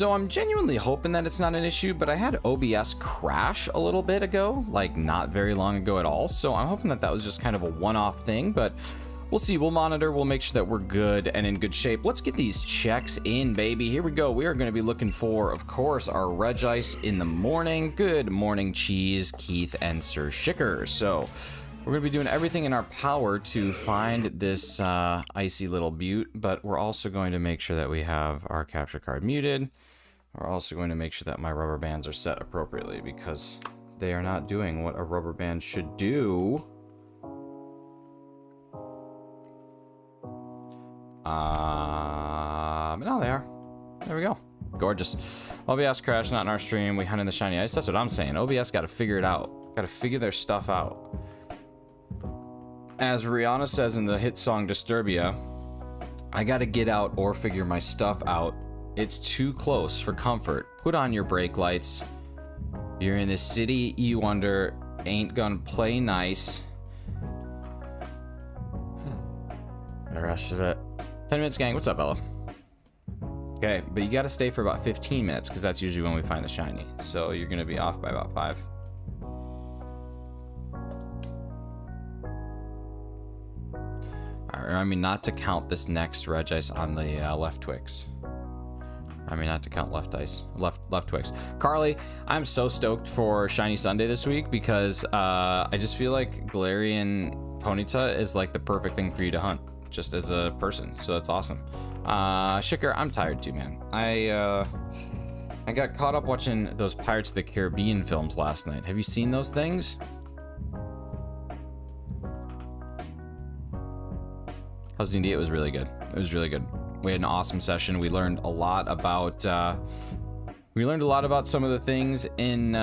So I'm genuinely hoping that it's not an issue, but I had OBS crash a little bit ago, like not very long ago at all. So I'm hoping that that was just kind of a one-off thing, but we'll see. We'll monitor. We'll make sure that we're good and in good shape. Let's get these checks in, baby. Here we go. We are going to be looking for, of course, our Regice in the morning. Good morning, Cheese, Keith, and Sir Shicker. So we're going to be doing everything in our power to find this icy little butte, but we're also going to make sure that we have our capture card muted. We're also going to make sure that my rubber bands are set appropriately because they are not doing what a rubber band should do. No, they are. There we go. Gorgeous. OBS crashed, not in our stream. We hunted the shiny ice. That's what I'm saying. OBS got to figure it out. Got to figure their stuff out. As Rihanna says in the hit song Disturbia, I gotta get out or figure my stuff out. It's too close for comfort. Put on your brake lights. You're in the city you wonder ain't gonna play nice. The rest of it. 10 minutes, gang. What's up, Ella? Okay, but you gotta stay for about 15 minutes because that's usually when we find the shiny. So you're gonna be off by about 5. I mean, not to count this next Regice on the left Twix. I mean, not to count left Twix. Carly, I'm so stoked for Shiny Sunday this week because I just feel like Galarian Ponyta is like the perfect thing for you to hunt, just as a person. So that's awesome. Shicker, I'm tired too, man. I got caught up watching those Pirates of the Caribbean films last night. Have you seen those things? How's D&D? It was really good. It was really good. We had an awesome session. We learned a lot about some of the things in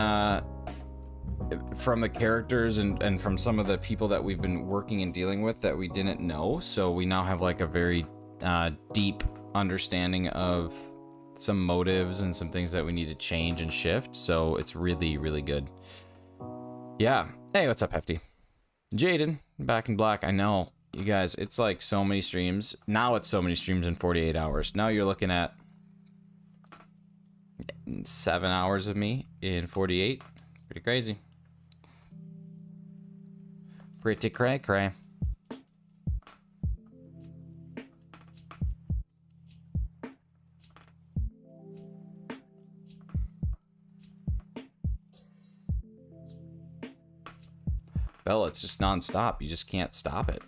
from the characters and from some of the people that we've been working and dealing with that we didn't know. So we now have like a very deep understanding of some motives and some things that we need to change and shift. So it's really, really good. Yeah. Hey, what's up, Hefty? Jaden, back in black. I know. You guys, it's like so many streams. Now it's so many streams in 48 hours. Now you're looking at 7 hours of me in 48. Pretty crazy. Pretty cray cray. Bella, it's just non-stop. You just can't stop it.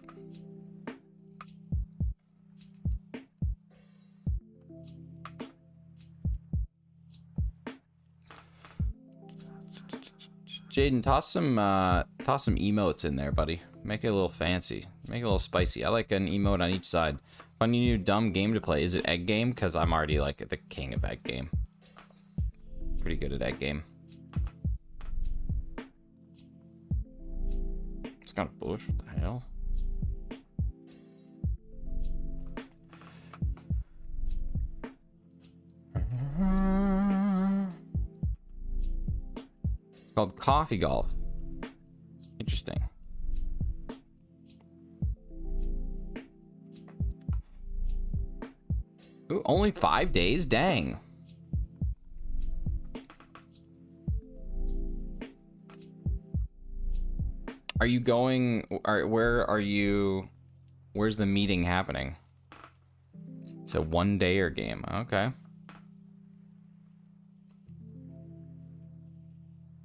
Jaden, toss some emotes in there, buddy. Make it a little fancy. Make it a little spicy. I like an emote on each side. Funny new dumb game to play. Is it egg game? Because I'm already like the king of egg game. Pretty good at egg game. It's kind of bush. What the hell? Called Coffee Golf. Interesting. Ooh, only 5 days? Dang. Are you going, where are you, where's the meeting happening? It's a 1-dayer game. Okay.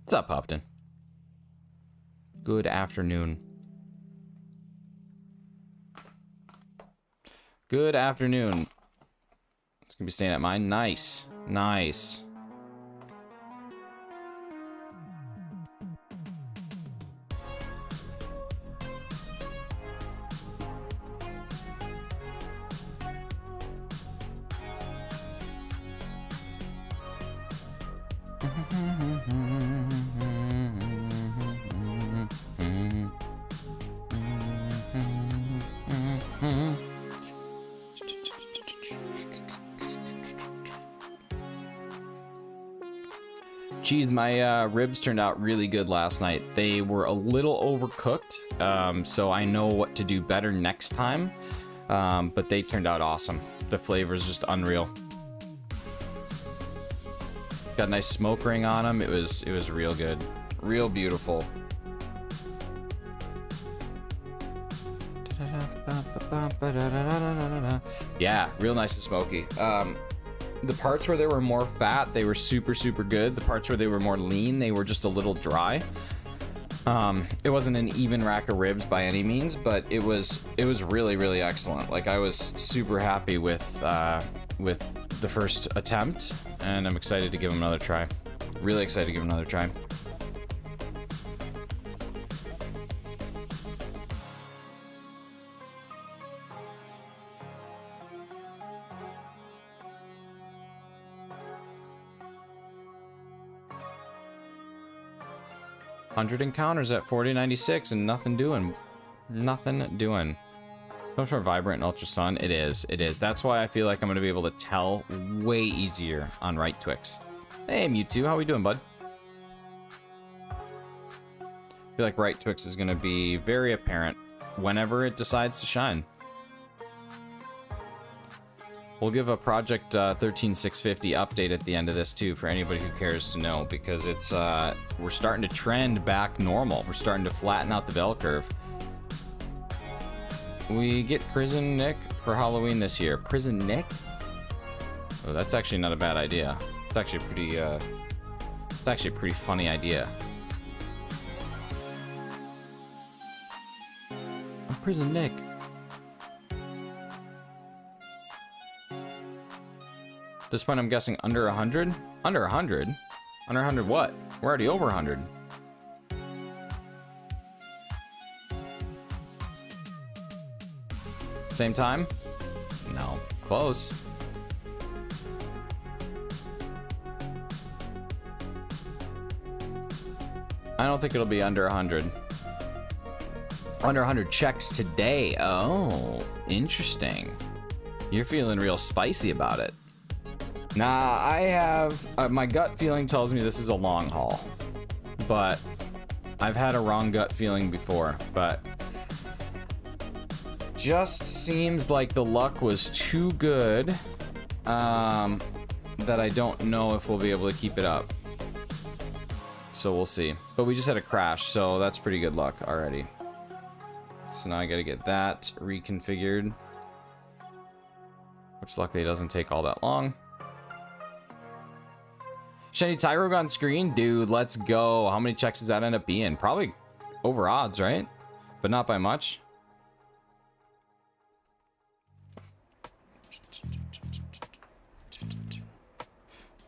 What's up, Hopton? Good afternoon. Good afternoon. It's gonna be staying at mine. Nice. Nice. Geez, my ribs turned out really good last night. They were a little overcooked, so I know what to do better next time. But they turned out awesome. The flavor is just unreal. Got a nice smoke ring on them. It was real good. Real beautiful. Yeah, real nice and smoky. The parts where they were more fat, they were super good. The parts where they were more lean, they were just a little dry. It wasn't an even rack of ribs by any means, but it was really excellent. Like, I was super happy with the first attempt, and I'm excited to give them another try. Really excited to give them another try. $100 encounters at 4096 and nothing doing. Comes from Vibrant and Ultra Sun. It is. That's why I feel like I'm going to be able to tell way easier on right Twix. Hey, Mewtwo, how we doing, bud? I feel like right Twix is going to be very apparent whenever it decides to shine. We'll give a Project 13650 update at the end of this too, for anybody who cares to know, because it's we're starting to trend back normal. We're starting to flatten out the bell curve. We get Prison Nick for Halloween this year. Prison Nick? Oh, that's actually not a bad idea. It's actually a pretty funny idea. I'm Prison Nick. At this point, I'm guessing under 100? Under 100? Under 100 what? We're already over 100. Same time? No. Close. I don't think it'll be under 100. Under 100 checks today. Oh, interesting. You're feeling real spicy about it. Nah, I have... my gut feeling tells me this is a long haul. But I've had a wrong gut feeling before. But just seems like the luck was too good that I don't know if we'll be able to keep it up. So we'll see. But we just had a crash, so that's pretty good luck already. So now I gotta get that reconfigured. Which luckily doesn't take all that long. Shiny Tyro on screen? Dude, let's go. How many checks does that end up being? Probably over odds, right? But not by much.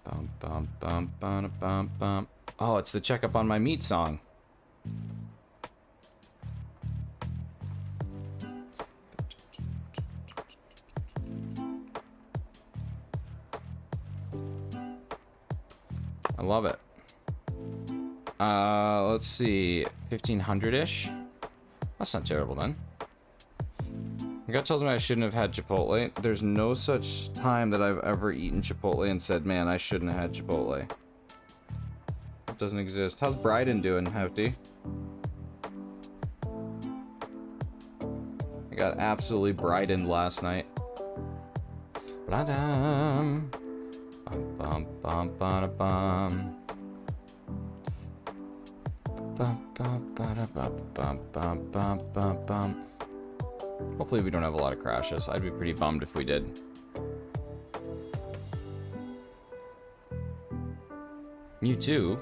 Bum, bum, bum, bum, bum, bum. Oh, it's the checkup on my meat song. I love it. Let's see, 1500-ish. That's not terrible then. My gut tells me I shouldn't have had Chipotle. There's no such time that I've ever eaten Chipotle and said, man, I shouldn't have had Chipotle. It doesn't exist. How's Bryden doing, Hefty? I got absolutely Bryden last night. Ba-dum. Bum, bum, bum, bum. Bum, bum, bum, bum, bum, bum, bum. Hopefully we don't have a lot of crashes. I'd be pretty bummed if we did. You too.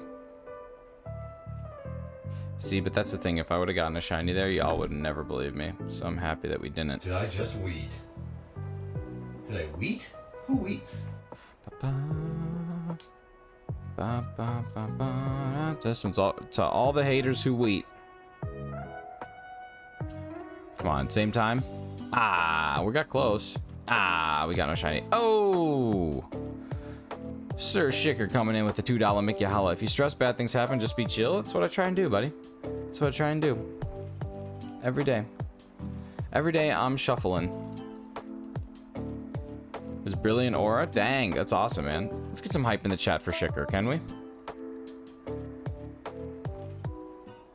See, but that's the thing. If I would have gotten a shiny there, y'all would never believe me. So I'm happy that we didn't. Did I just wheat? Did I wheat? Who wheats? This one's all to all the haters who wheat. Come on, same time. Ah, we got close. Ah, we got no shiny. Oh, Sir Shicker coming in with the $2 Mickey Holla. If you stress, bad things happen. Just be chill. That's what I try and do, buddy. That's what I try and do. Every day. Every day I'm shuffling. This brilliant aura? Dang, that's awesome, man. Let's get some hype in the chat for Shicker, can we?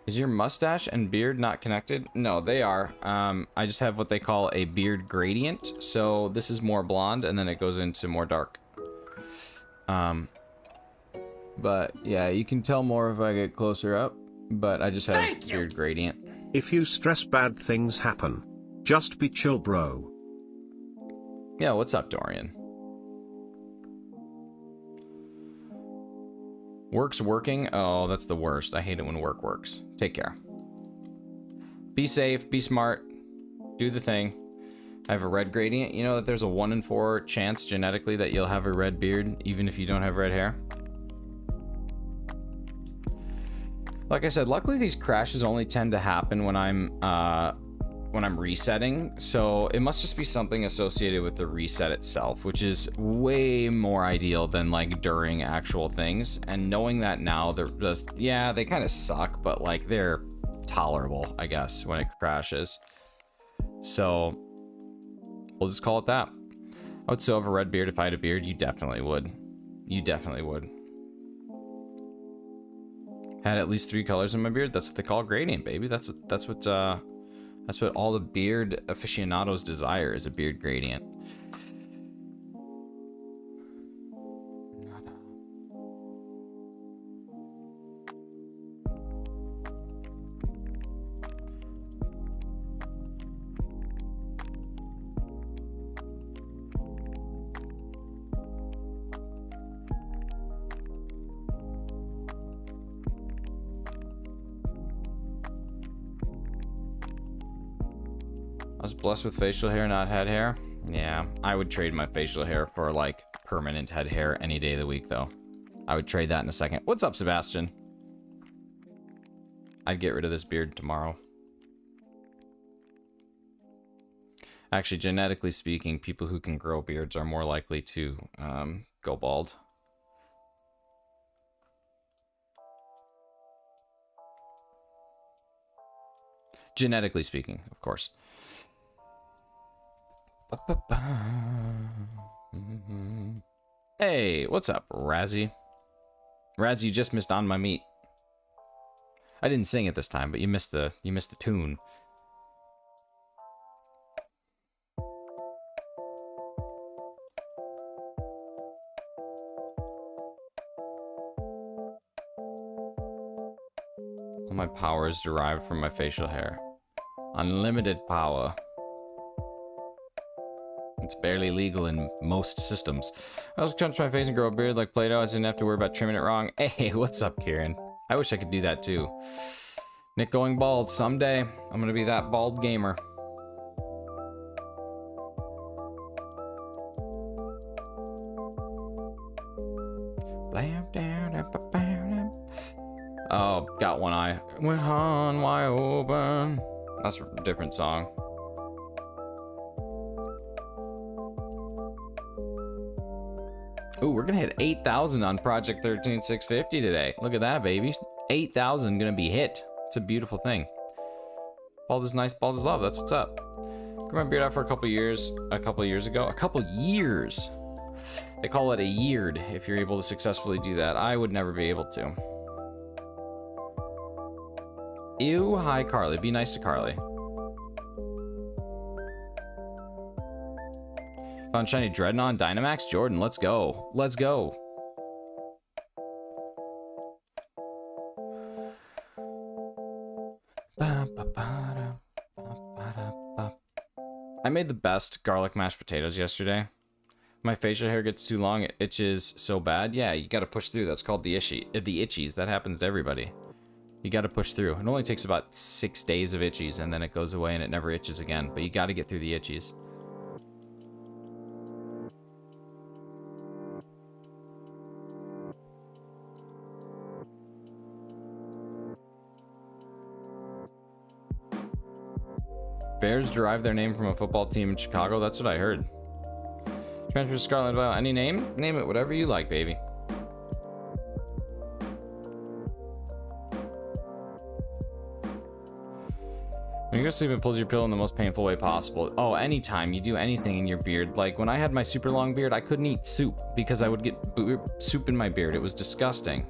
Is your mustache and beard not connected? No, they are. I just have what they call a beard gradient. So this is more blonde, and then it goes into more dark. But yeah, you can tell more if I get closer up, but I just have beard gradient. If you stress, bad things happen. Just be chill, bro. Yeah, what's up, Dorian? Work's working? Oh, that's the worst. I hate it when work works. Take care. Be safe, be smart, do the thing. I have a red gradient. You know that there's a 1 in 4 chance genetically that you'll have a red beard, even if you don't have red hair? Like I said, luckily these crashes only tend to happen when I'm resetting, so it must just be something associated with the reset itself, which is way more ideal than like during actual things. And knowing that now, they're just, yeah, they kind of suck, but like they're tolerable, I guess, when it crashes. So we'll just call it that. I would still have a red beard if I had a beard. You definitely would. You definitely would. Had at least 3 colors in my beard. That's what they call gradient, baby. That's what all the beard aficionados desire, is a beard gradient. I was blessed with facial hair, not head hair. Yeah, I would trade my facial hair for like permanent head hair any day of the week, though. I would trade that in a second. What's up, Sebastian? I'd get rid of this beard tomorrow. Actually, genetically speaking, people who can grow beards are more likely to go bald. Genetically speaking, of course. Hey, what's up, Razzie? Razzie, you just missed On My Meat. I didn't sing it this time, but you missed the tune. All my power is derived from my facial hair. Unlimited power. It's barely legal in most systems. I also touch my face and grow a beard like Play-Doh. I didn't have to worry about trimming it wrong. Hey, what's up, Kieran? I wish I could do that too. Nick going bald. Someday, I'm gonna be that bald gamer. Oh, got one eye. Went on wide open. That's a different song. Ooh, we're gonna hit 8,000 on Project 13650 today. Look at that, baby. 8,000 gonna be hit. It's a beautiful thing. Bald is nice, bald is love. That's what's up. Grew my beard out for a couple years ago. A couple years. They call it a yeared if you're able to successfully do that. I would never be able to. Ew, hi Carly. Be nice to Carly. Found shiny Dreadnought on Dynamax. Jordan, let's go. Let's go. I made the best garlic mashed potatoes yesterday. My facial hair gets too long, it itches so bad. Yeah, you gotta push through. That's called the itchies. That happens to everybody. You gotta push through. It only takes about 6 days of itchies and then it goes away and it never itches again. But you gotta get through the itchies. Bears derive their name from a football team in Chicago. That's what I heard. Transfer to Scarlet Violet. Any name? Name it whatever you like, baby. When you go to sleep, it pulls your pillow in the most painful way possible. Oh, anytime you do anything in your beard. Like when I had my super long beard, I couldn't eat soup because I would get soup in my beard. It was disgusting.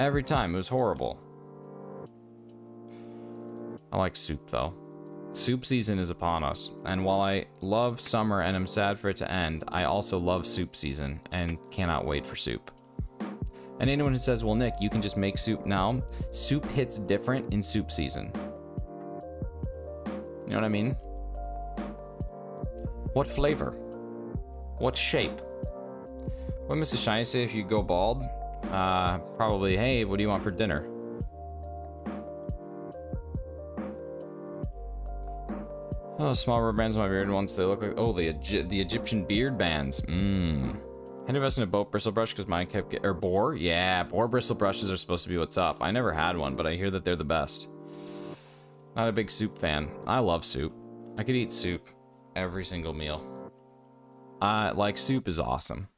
Every time. It was horrible. I like soup though. Soup season is upon us, and while I love summer and am sad for it to end, I also love soup season and cannot wait for soup. And anyone who says, well, Nick, you can just make soup now, soup hits different in soup season. You know what I mean? What flavor? What shape? What Mrs. Shiny say if you go bald? Probably, hey, what do you want for dinner? Oh, small rubber bands on my beard once they look like, oh, the Egyptian beard bands. Had to invest in a boat bristle brush because mine kept or boar? Yeah, boar bristle brushes are supposed to be what's up. I never had one, but I hear that they're the best. Not a big soup fan. I love soup. I could eat soup every single meal. Like, soup is awesome.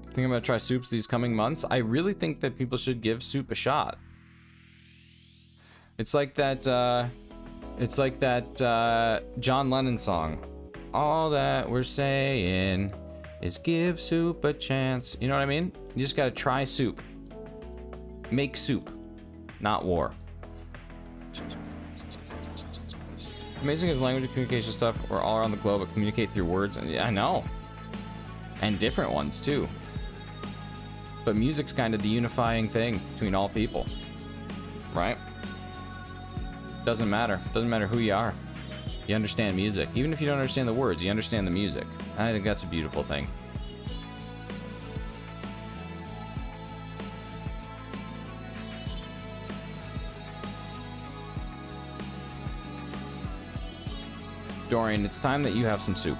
I think I'm gonna try soups these coming months. I really think that people should give soup a shot. It's like that John Lennon song. All that we're saying is give soup a chance. You know what I mean? You just gotta try soup. Make soup, not war. Amazing as language and communication stuff. We're all around the globe, but communicate through words. And yeah, I know. And different ones too. But music's kind of the unifying thing between all people, right? Doesn't matter. Doesn't matter who you are. You understand music. Even if you don't understand the words, you understand the music. I think that's a beautiful thing. Dorian, it's time that you have some soup.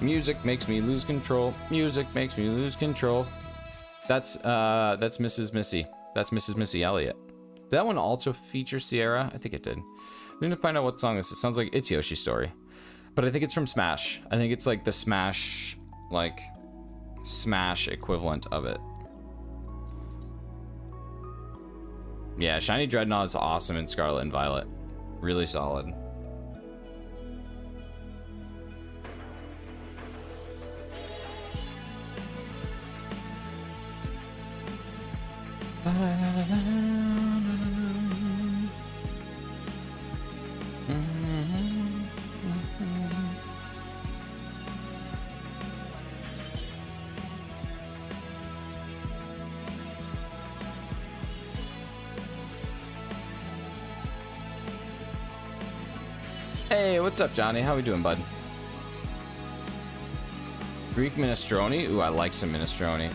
Music makes me lose control. Music makes me lose control. That's Mrs. Missy. That's Mrs. Missy Elliott. Did that one also feature Sierra? I think it did. We need to find out what song this is. It sounds like It's Yoshi's Story. But I think it's from Smash. I think it's like the Smash equivalent of it. Yeah, Shiny Dreadnought is awesome in Scarlet and Violet. Really solid. Hey, what's up, Johnny? How we doing, bud? Greek minestrone? Ooh, I like some minestrone.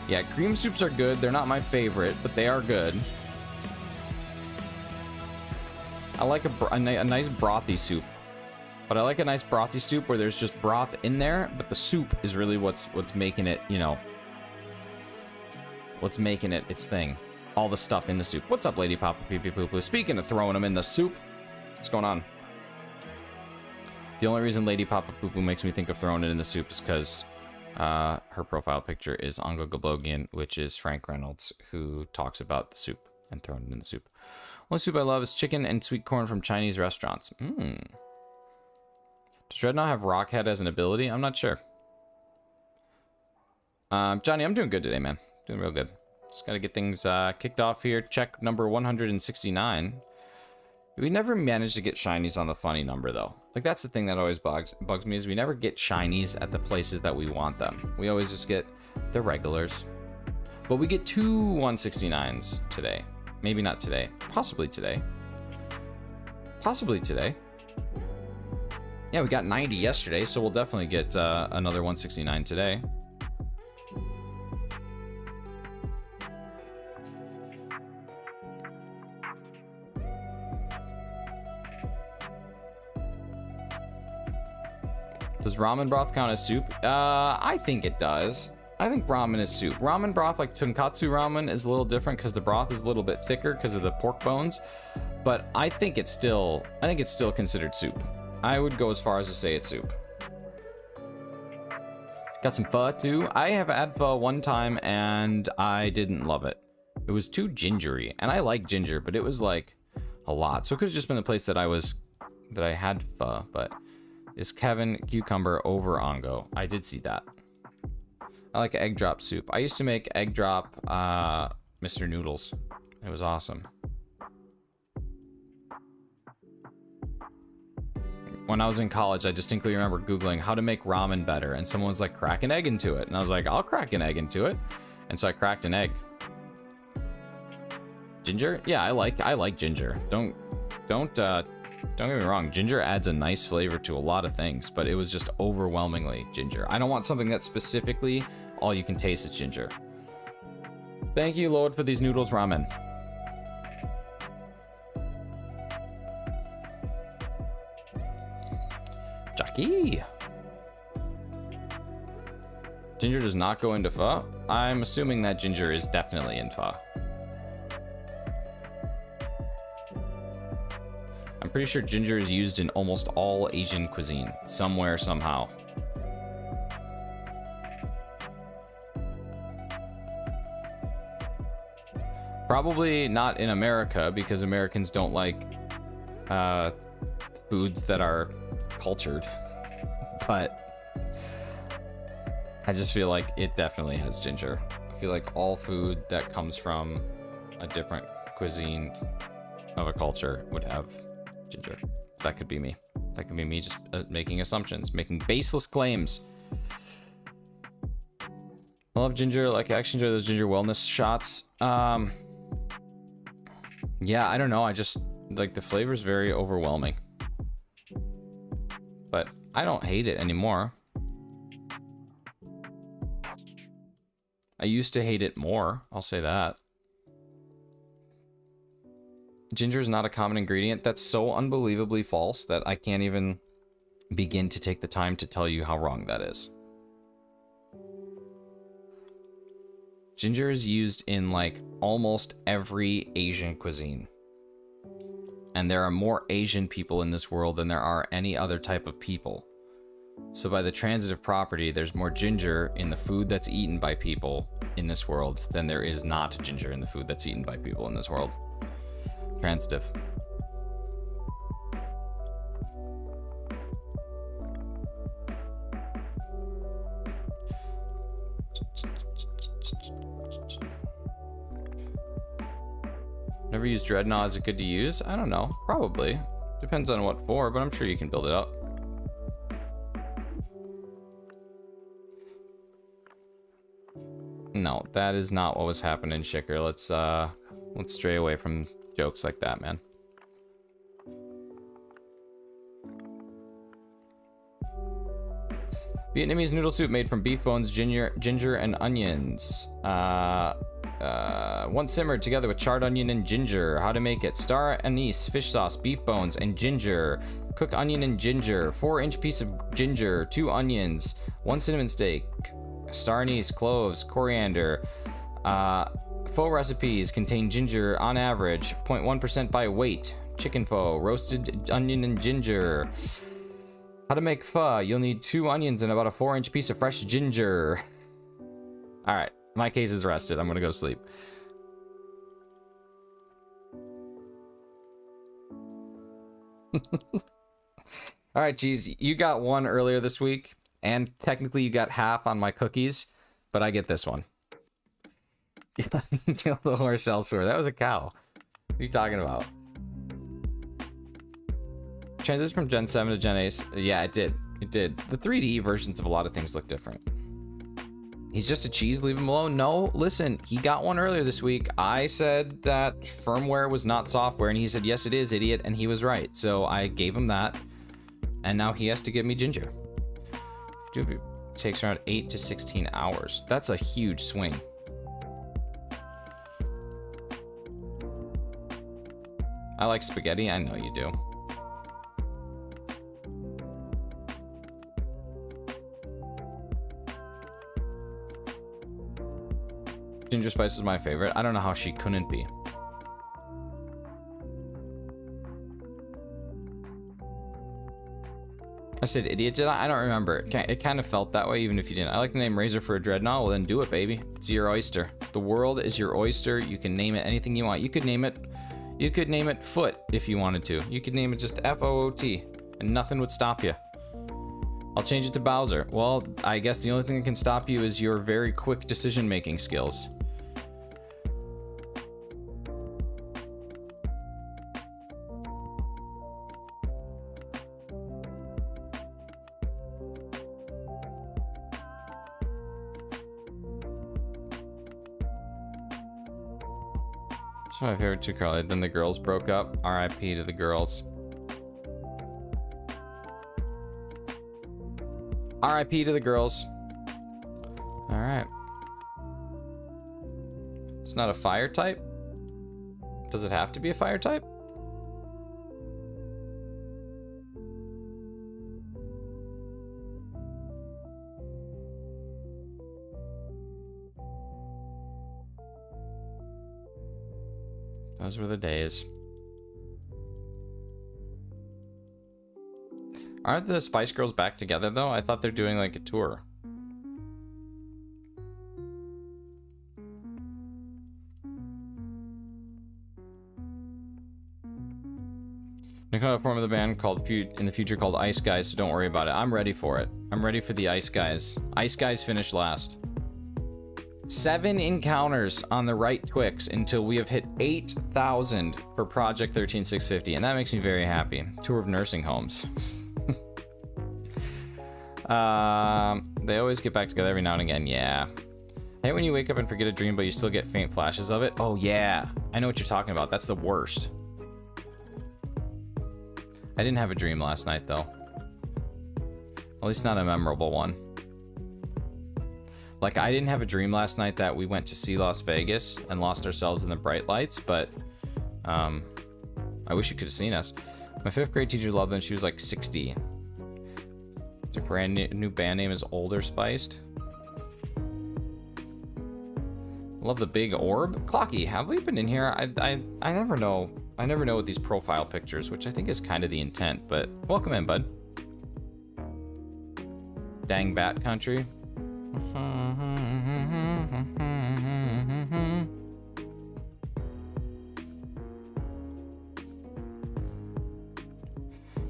Yeah, cream soups are good. They're not my favorite, but they are good. I like a nice brothy soup. But I like a nice brothy soup where there's just broth in there, but the soup is really what's making it, you know, what's making it its thing. All the stuff in the soup. What's up, Lady Papa Pee Pee Poo Poo? Speaking of throwing them in the soup, what's going on? The only reason Lady Papa Poo Poo makes me think of throwing it in the soup is because her profile picture is Ongo Gablogian, which is Frank Reynolds, who talks about the soup and throwing it in the soup. Only soup I love is chicken and sweet corn from Chinese restaurants. Does Dreadnought have Rockhead as an ability? I'm not sure. Johnny, I'm doing good today, man. Doing real good. Just gotta get things kicked off here. Check number 169. We never managed to get shinies on the funny number, though. Like, that's the thing that always bugs me, is we never get shinies at the places that we want them. We always just get the regulars. But we get 2 169s today. Maybe not today. Possibly today. Possibly today. Yeah, we got 90 yesterday, so we'll definitely get another 169 today. Does ramen broth count as soup? I think it does. I think ramen is soup. Ramen broth, like tonkatsu ramen, is a little different because the broth is a little bit thicker because of the pork bones. But I think it's still considered soup. I would go as far as to say it's soup. Got some pho too. I have had pho one time and I didn't love it. It was too gingery, and I like ginger, but it was like a lot. So it could have just been the place that I had pho, but Is Kevin cucumber over ongo? I did see that. I like egg drop soup. I used to make egg drop Mr. Noodles. It was awesome. When I was in college, I distinctly remember Googling how to make ramen better, and someone was like, crack an egg into it. And I was like, I'll crack an egg into it. And so I cracked an egg. Ginger? Yeah, I like ginger. Don't get me wrong. Ginger adds a nice flavor to a lot of things, but it was just overwhelmingly ginger. I don't want something that specifically all you can taste is ginger. Thank you, Lord, for these noodles ramen. Jackie. Ginger does not go into pho. I'm assuming that ginger is definitely in pho. I'm pretty sure ginger is used in almost all Asian cuisine, somewhere, somehow. Probably not in America, because Americans don't like foods that are cultured. But I just feel like it definitely has ginger. I feel like all food that comes from a different cuisine of a culture would have ginger. That could be me. That could be me just making assumptions, making baseless claims. I love ginger. Like, I actually enjoy those ginger wellness shots. Yeah, I don't know. I just like the flavor's very overwhelming. But I don't hate it anymore. I used to hate it more. I'll say that. Ginger is not a common ingredient. That's so unbelievably false that I can't even begin to take the time to tell you how wrong that is. Ginger is used in like almost every Asian cuisine. And there are more Asian people in this world than there are any other type of people. So by the transitive property, there's more ginger in the food that's eaten by people in this world than there is not ginger in the food that's eaten by people in this world. Transitive. Never used Dreadnought. Is it good to use? I don't know. Probably. Depends on what for, but I'm sure you can build it up. No, that is not what was happening, Shicker. Let's stray away from jokes like that, man. Vietnamese noodle soup made from beef bones, ginger, and onions. Once simmered together with charred onion and ginger. How to make it: star anise, fish sauce, beef bones, and ginger. Cook onion and ginger. 4-inch piece of ginger, 2 onions, 1 cinnamon stick, star anise, cloves, coriander. Pho recipes contain ginger on average 0.1% by weight. Chicken pho, roasted onion and ginger. How to make pho: you'll need 2 onions and about a 4-inch piece of fresh ginger. All right, my case is rested. I'm gonna go sleep. All right, geez, you got one earlier this week, and technically you got half on my cookies, but I get this one. Kill the horse elsewhere. That was a cow. What are you talking about? Transition from Gen 7 to Gen 8. Yeah, it did. It did. The 3D versions of a lot of things look different. He's just a cheese, leave him alone. No, listen, he got one earlier this week. I said that firmware was not software, and he said, yes, it is, idiot, and he was right. So I gave him that, and now he has to give me ginger. It takes around 8 to 16 hours. That's a huge swing. I like spaghetti. I know you do. Ginger spice is my favorite. I don't know how she couldn't be. I said idiot, did I? I don't remember. It kind of felt that way, even if you didn't. I like the name Razor for a Dreadnought. Well, then do it, baby. It's your oyster. The world is your oyster. You can name it anything you want. You could name it Foot if you wanted to. You could name it just F-O-O-T, and nothing would stop you. I'll change it to Bowser. Well, I guess the only thing that can stop you is your very quick decision-making skills. That's my favorite too, Carly. Then the girls broke up. R.I.P. to the girls. R.I.P. to the girls. Alright. It's not a fire type? Does it have to be a fire type? Those were the days. Aren't the Spice Girls back together, though? I thought they're doing, like, a tour. They're going to form the band called in the future called Ice Guys, so don't worry about it. I'm ready for it. I'm ready for the Ice Guys. Ice Guys finished last. 7 encounters on the right Twix until we have hit 8,000 for Project 13650, and that makes me very happy. Tour of nursing homes. They always get back together every now and again. Yeah. I hate when you wake up and forget a dream, but you still get faint flashes of it. Oh, yeah. I know what you're talking about. That's the worst. I didn't have a dream last night, though. At least not a memorable one. Like, I didn't have a dream last night that we went to see Las Vegas and lost ourselves in the bright lights, but I wish you could have seen us. My 5th grade teacher loved them. She was like 60. Their brand new band name is Older Spiced. Love the big orb. Clocky, have we been in here? I never know. I never know with these profile pictures, which I think is kind of the intent, but welcome in, bud. Dang Bat Country.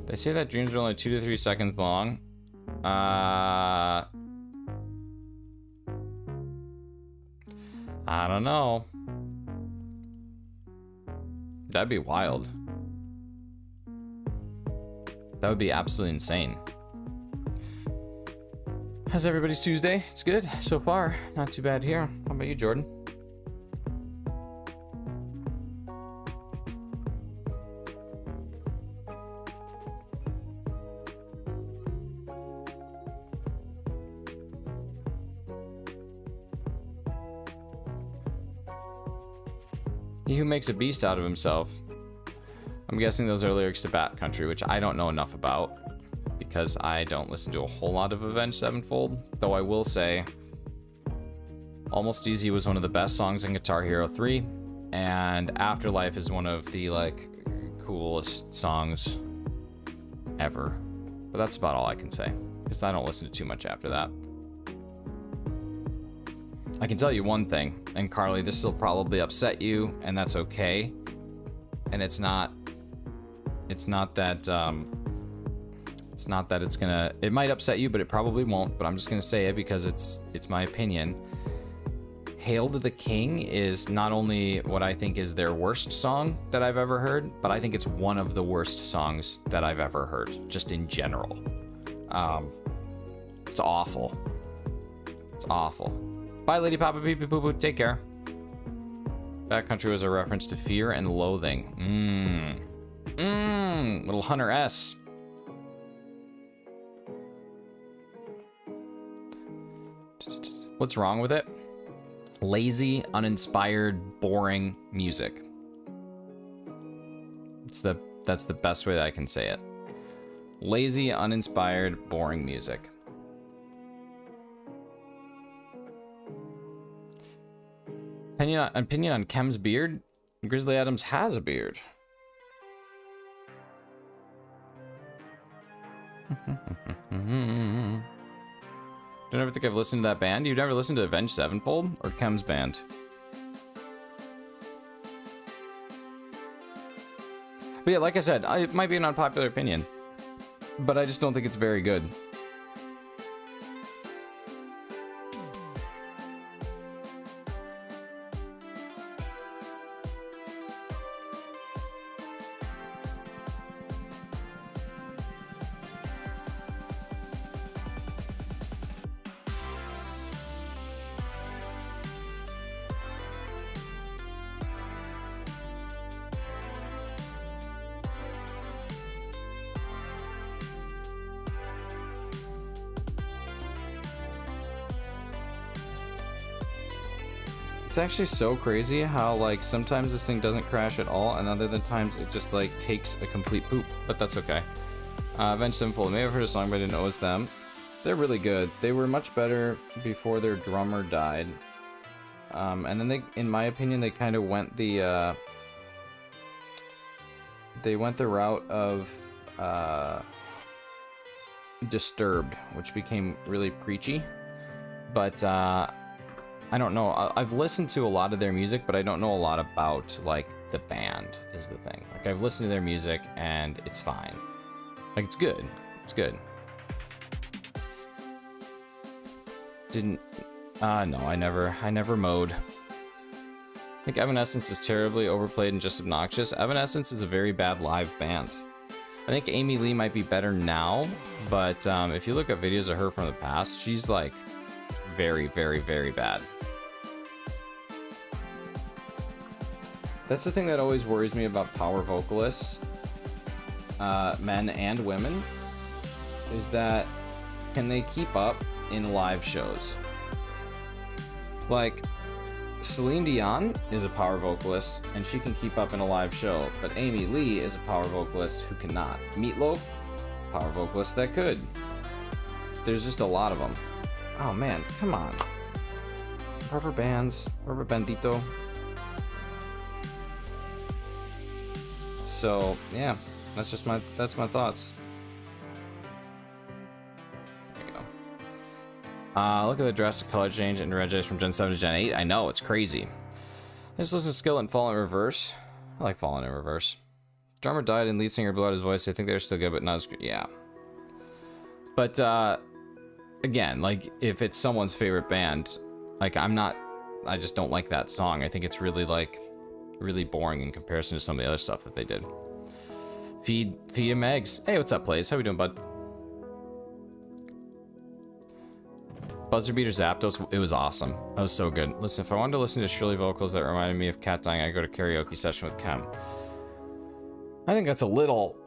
They say that dreams are only 2 to 3 seconds long. I don't know. That'd be wild. That would be absolutely insane. How's everybody's Tuesday? It's good so far. Not too bad here. How about you, Jordan? He who makes a beast out of himself. I'm guessing those are lyrics to Bat Country, which I don't know enough about because I don't listen to a whole lot of Avenged Sevenfold. Though I will say, Almost Easy was one of the best songs in Guitar Hero 3, and Afterlife is one of the like coolest songs ever. But that's about all I can say because I don't listen to too much after that. I can tell you one thing, and Carly, this will probably upset you, and that's okay. And it's not that it might upset you, but it probably won't, but I'm just gonna say it because it's my opinion. Hail to the King is not only what I think is their worst song that I've ever heard, but I think it's one of the worst songs that I've ever heard, just in general. It's awful. It's awful. Bye, Lady Papa Pee Pee Poo Poo. Take care. Backcountry was a reference to fear and loathing. Little Hunter S. What's wrong with it? Lazy, uninspired, boring music. That's the best way that I can say it. Lazy, uninspired, boring music. Opinion on Kem's beard? Grizzly Adams has a beard. Don't ever think I've listened to that band? You've never listened to Avenged Sevenfold or Kem's band? But yeah, like I said, it might be an unpopular opinion, but I just don't think it's very good. It's actually so crazy how like sometimes this thing doesn't crash at all, and other than times it just like takes a complete poop. But that's okay. Avenged Sevenfold. May have heard a song, but I didn't know it was them. They're really good. They were much better before their drummer died. And then they, in my opinion, they kind of went the route of Disturbed, which became really preachy. But I don't know. I've listened to a lot of their music, but I don't know a lot about like the band is the thing. Like I've listened to their music and it's fine. Like it's good. It's good. Didn't no, I never mowed. I think Evanescence is terribly overplayed and just obnoxious. Evanescence is a very bad live band. I think Amy Lee might be better now, but if you look at videos of her from the past, she's like very, very, very bad. That's the thing that always worries me about power vocalists, men and women, is that can they keep up in live shows? Like, Celine Dion is a power vocalist, and she can keep up in a live show, but Amy Lee is a power vocalist who cannot. Meatloaf, power vocalist that could. There's just a lot of them. Oh man, come on. Rubber bands, rubber bandito. So, yeah, that's my thoughts. Look at the drastic color change in Regice from Gen 7 to Gen 8. I know, it's crazy. I just listen to Skill and Fall in Reverse. I like Falling in Reverse. Drummer died and lead singer blew out his voice. I think they're still good, but not as good. Yeah. But, again, like, if it's someone's favorite band, like, I just don't like that song. I think it's really, like, really boring in comparison to some of the other stuff that they did. Feed him eggs. Hey, what's up, Plays? How we doing, bud? Buzzer Beater Zapdos, it was awesome. That was so good. Listen, if I wanted to listen to shrilly vocals that reminded me of cat dying, I'd go to karaoke session with Kem. I think that's a little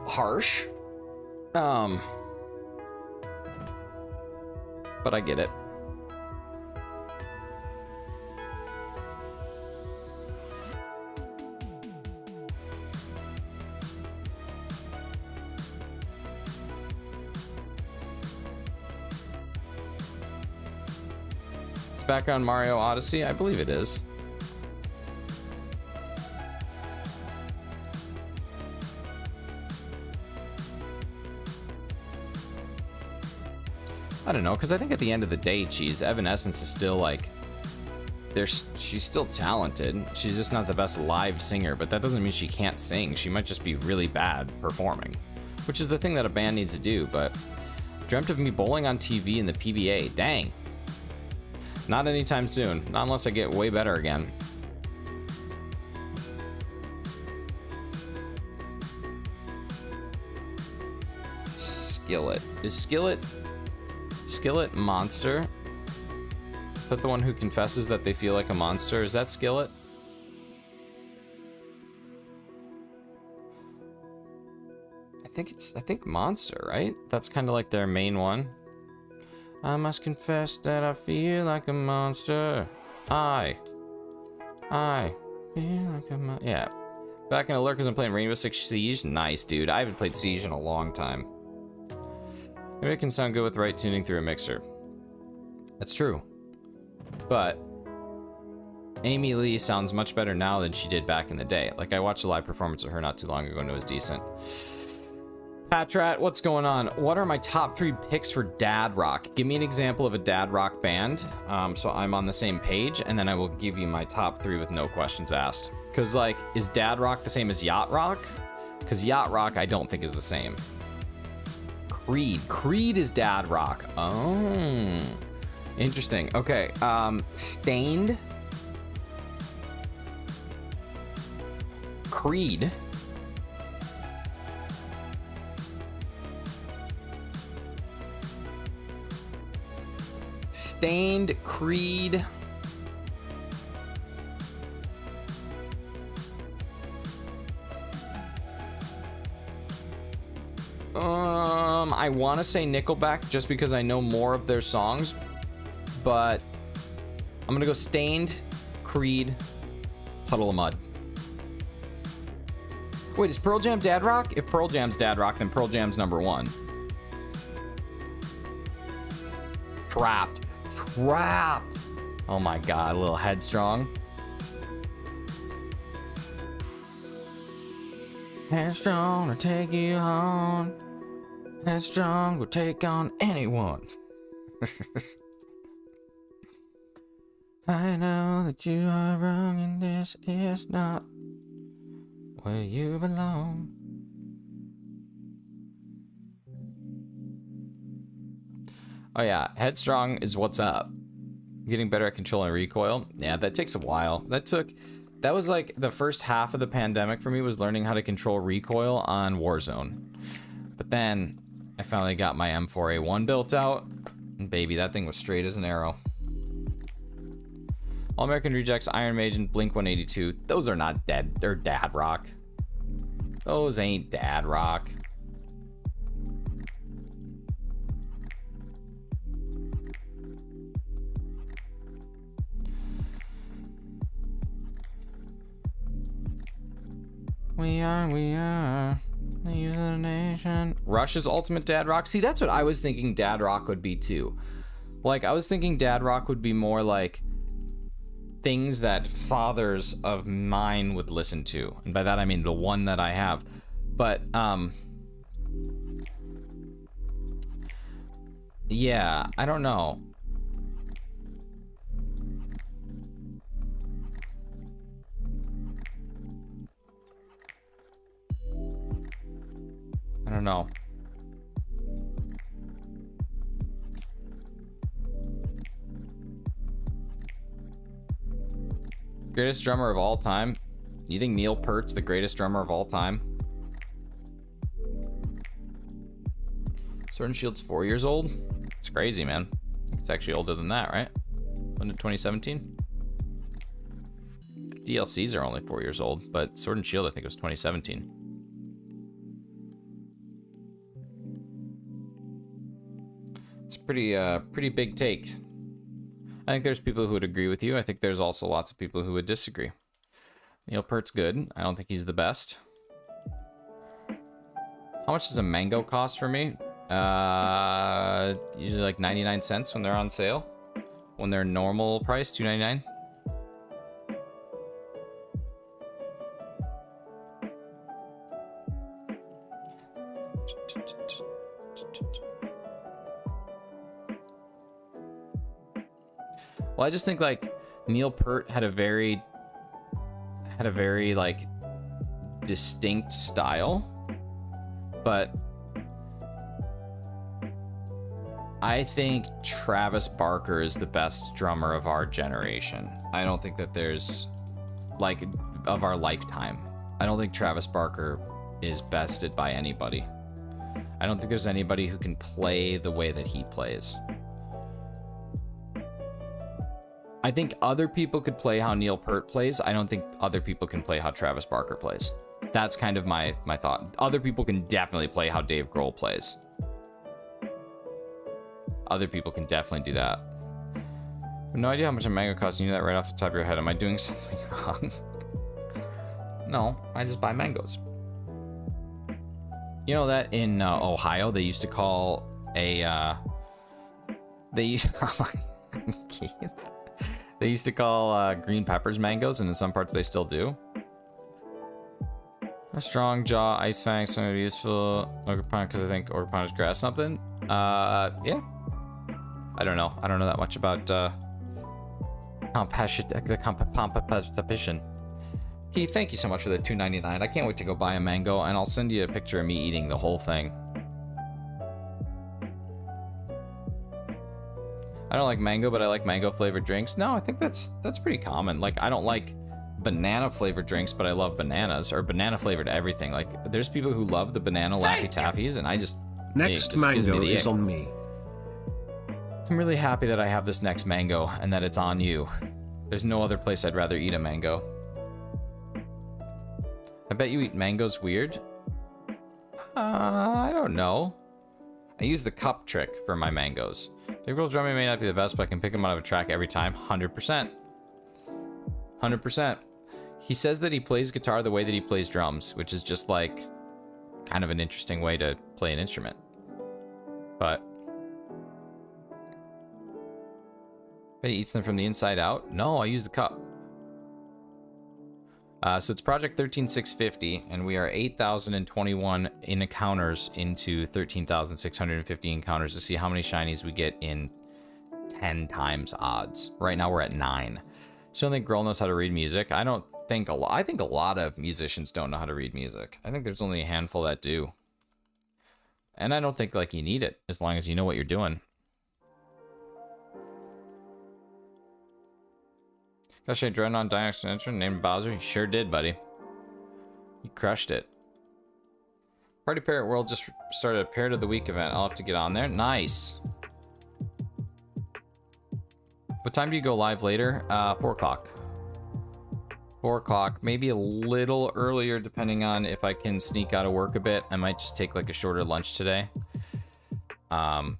harsh. But I get it. Background Mario Odyssey? I believe it is. I don't know, because I think at the end of the day, Evanescence is still like, she's still talented. She's just not the best live singer, but that doesn't mean she can't sing. She might just be really bad performing, which is the thing that a band needs to do. But dreamt of me bowling on TV in the PBA. Dang. Not anytime soon. Not unless I get way better again. Skillet. Is Skillet Monster? Is that the one who confesses that they feel like a monster? Is that Skillet? I think Monster, right? That's kind of like their main one. I must confess that I feel like a monster. I feel like a monster. Yeah. Back in the lurkers, I'm playing Rainbow Six Siege. Nice, dude. I haven't played Siege in a long time. Maybe it can sound good with right tuning through a mixer. That's true. But Amy Lee sounds much better now than she did back in the day. Like, I watched a live performance of her not too long ago and it was decent. Patrat, what's going on? What are my top 3 picks for dad rock? Give me an example of a dad rock band, so I'm on the same page, and then I will give you my top 3 with no questions asked. Because, like, is dad rock the same as yacht rock? Because yacht rock I don't think is the same. Creed is dad rock. Oh, interesting. Okay, Stained, Creed, Creed. I want to say Nickelback just because I know more of their songs, but I'm gonna go Stained, Creed, Puddle of Mud. Wait, is Pearl Jam Dad Rock? If Pearl Jam's Dad Rock, then Pearl Jam's #1. Trapped. Trapped. Oh my god, a little Headstrong. Headstrong will take you on. Headstrong will take on anyone. I know that you are wrong and this is not where you belong. Oh yeah, Headstrong is what's up. Getting better at controlling recoil. Yeah, that takes a while. That was like the first half of the pandemic for me, was learning how to control recoil on Warzone. But then I finally got my M4A1 built out, and baby, that thing was straight as an arrow. All American Rejects, Iron Maiden, Blink 182. Those are not dead. They're dad rock. Those ain't dad rock. We are the youth of the nation. Rush's ultimate dad rock. See, that's what I was thinking dad rock would be too. Like, I was thinking dad rock would be more like things that fathers of mine would listen to. And by that I mean the one that I have. But, yeah, I don't know. I don't know. Greatest drummer of all time? You think Neil Peart's the greatest drummer of all time? Sword and Shield's 4 years old? It's crazy, man. It's actually older than that, right? Wasn't it 2017? DLCs are only 4 years old, but Sword and Shield I think was 2017. It's pretty big take. I think there's people who would agree with you. I think there's also lots of people who would disagree. Neil Peart's good. I don't think he's the best. How much does a mango cost for me? Usually like 99 cents when they're on sale. When they're normal price, $2.99. Well, I just think like Neil Peart had a very like distinct style, but I think Travis Barker is the best drummer of our generation. I don't think that there's like of our lifetime. I don't think Travis Barker is bested by anybody. I don't think there's anybody who can play the way that he plays. I think other people could play how Neil Peart plays. I don't think other people can play how Travis Barker plays. That's kind of my thought. Other people can definitely play how Dave Grohl plays. Other people can definitely do that. I have no idea how much a mango costs. You knew that right off the top of your head. Am I doing something wrong? No, I just buy mangoes. You know that in Ohio they used to call a they used they used to call green peppers mangoes, and in some parts they still do. A strong jaw, ice fang, something useful. Ogre pine, because I think ogre pine is grass something. Yeah. I don't know. I don't know that much about competition. Keith, thank you so much for the $2.99. I can't wait to go buy a mango, and I'll send you a picture of me eating the whole thing. I don't like mango, but I like mango flavored drinks. No, I think that's pretty common. Like, I don't like banana flavored drinks, but I love bananas, or banana flavored everything. Like, there's people who love the banana Laffy Taffies, and I just Next mango is on me. I'm really happy that I have this next mango and that it's on you. There's no other place I'd rather eat a mango. I bet you eat mangoes weird. I don't know. I use the cup trick for my mangoes. Dave Grohl's drumming may not be the best, but I can pick him out of a track every time. 100%. 100%. He says that he plays guitar the way that he plays drums, which is just like kind of an interesting way to play an instrument. But he eats them from the inside out. No, I use the cup. So it's Project 13650, and we are 8,021 encounters into 13,650 encounters to see how many shinies we get in 10 times odds. Right now we're at 9. So I don't think Grohl knows how to read music. I think a lot of musicians don't know how to read music. I think there's only a handful that do. And I don't think like you need it as long as you know what you're doing. Gosh, I dread on Dinox Entrant named Bowser. You sure did, buddy. You crushed it. Party Parrot World just started a Parrot of the Week event. I'll have to get on there. Nice. What time do you go live later? 4 o'clock. 4 o'clock. Maybe a little earlier depending on if I can sneak out of work a bit. I might just take like a shorter lunch today. But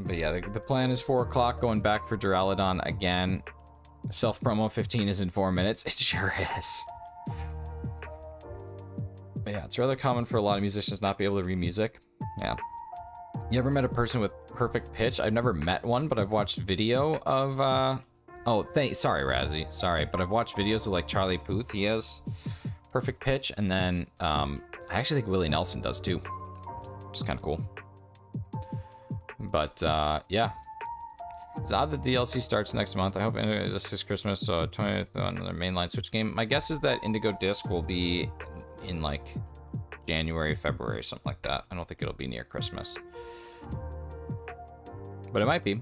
yeah, the plan is 4 o'clock. Going back for Duraludon again. Self-promo 15 is in 4 minutes. It sure is. But yeah, it's rather common for a lot of musicians not be able to read music. Yeah. You ever met a person with perfect pitch? I've never met one, but I've watched video of... sorry, Razzie. Sorry, but I've watched videos of like Charlie Puth. He has perfect pitch. And then I actually think Willie Nelson does too. Which is kind of cool. But yeah. It's odd that the DLC starts next month. I hope this is Christmas, so 20th on their mainline Switch game. My guess is that Indigo Disc will be in like January, February, something like that. I don't think it'll be near Christmas. But it might be.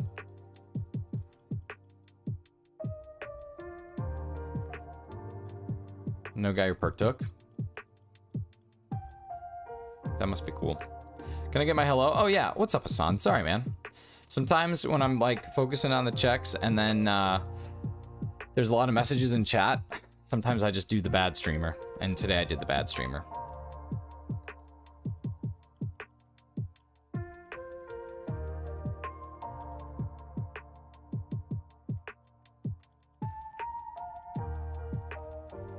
No guy who partook. That must be cool. Can I get my hello? Oh yeah, what's up, Hassan? Sorry, man. Sometimes when I'm like focusing on the checks and then there's a lot of messages in chat, sometimes I just do the bad streamer. And today I did the bad streamer.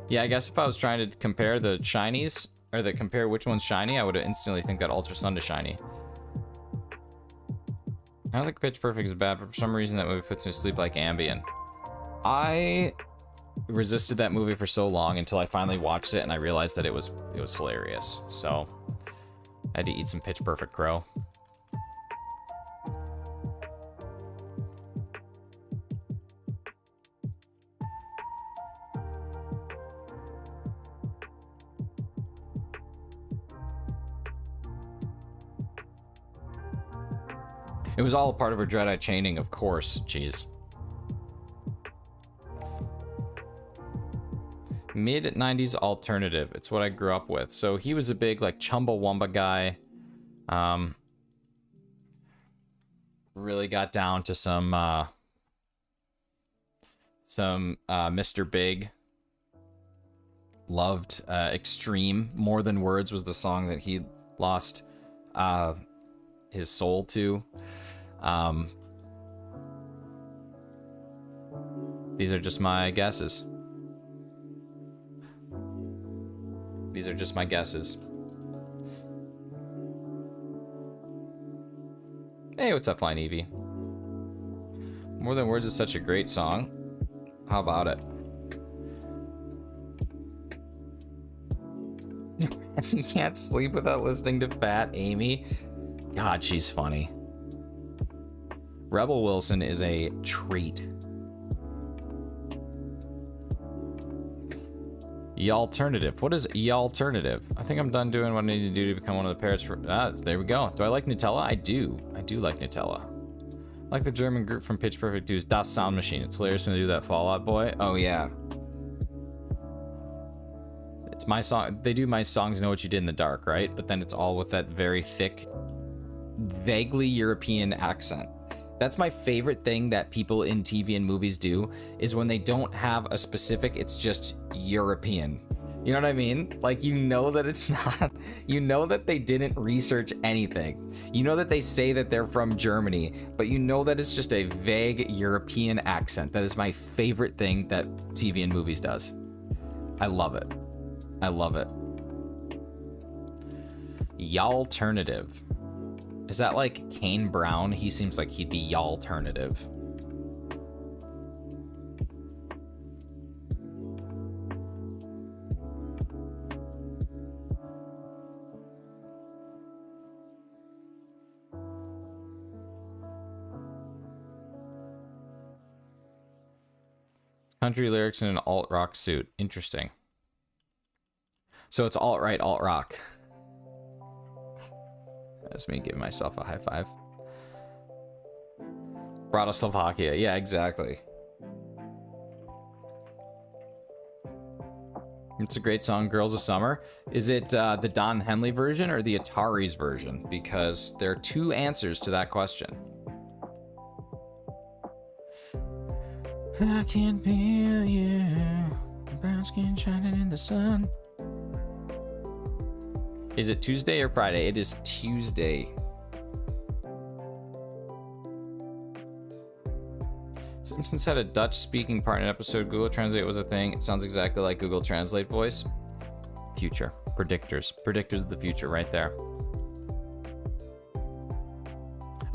Yeah, I guess if I was trying to compare the shinies, or compare which one's shiny, I would instantly think that Ultra Sun is shiny. I don't think Pitch Perfect is bad, but for some reason that movie puts me to sleep like Ambien. I resisted that movie for so long until I finally watched it and I realized that it was hilarious. So I had to eat some Pitch Perfect crow. It was all a part of her Dread-Eye chaining, of course. Jeez. Mid-90s alternative. It's what I grew up with. So he was a big, like, Chumbawamba guy. Really got down to some Mr. Big. Loved Extreme. More Than Words was the song that he lost his soul to. These are just my guesses. These are just my guesses. Hey, what's up, Flying Eevee? More Than Words is such a great song. How about it? You can't sleep without listening to Fat Amy. God, she's funny. Rebel Wilson is a treat. Y'alternative. What is Y'alternative? I think I'm done doing what I need to do to become one of the parrots. There we go. Do I like Nutella? I do. I do like Nutella. Like the German group from Pitch Perfect does Das Sound Machine. It's hilarious when they do that Fallout Boy. Oh yeah. It's my song. They do my songs Know What You Did in the Dark, right? But then it's all with that very thick, vaguely European accent. That's my favorite thing that people in TV and movies do, is when they don't have a specific, it's just European. You know what I mean? Like, you know that it's not, you know that they didn't research anything. You know that they say that they're from Germany, but you know that it's just a vague European accent. That is my favorite thing that TV and movies does. I love it. I love it. Y'alternative. Is that like Kane Brown? He seems like he'd be y'alternative. Country lyrics in an alt-rock suit. Interesting. So it's alt-right, alt-rock. That's me giving myself a high five. Bratislava. Yeah, exactly. It's a great song, Girls of Summer. Is it the Don Henley version or the Atari's version? Because there are two answers to that question. I can feel you, brown skin shining in the sun. Is it Tuesday or Friday? It is Tuesday. Simpsons had a Dutch-speaking part in an episode. Google Translate was a thing. It sounds exactly like Google Translate voice. Future. Predictors. Predictors of the future right there.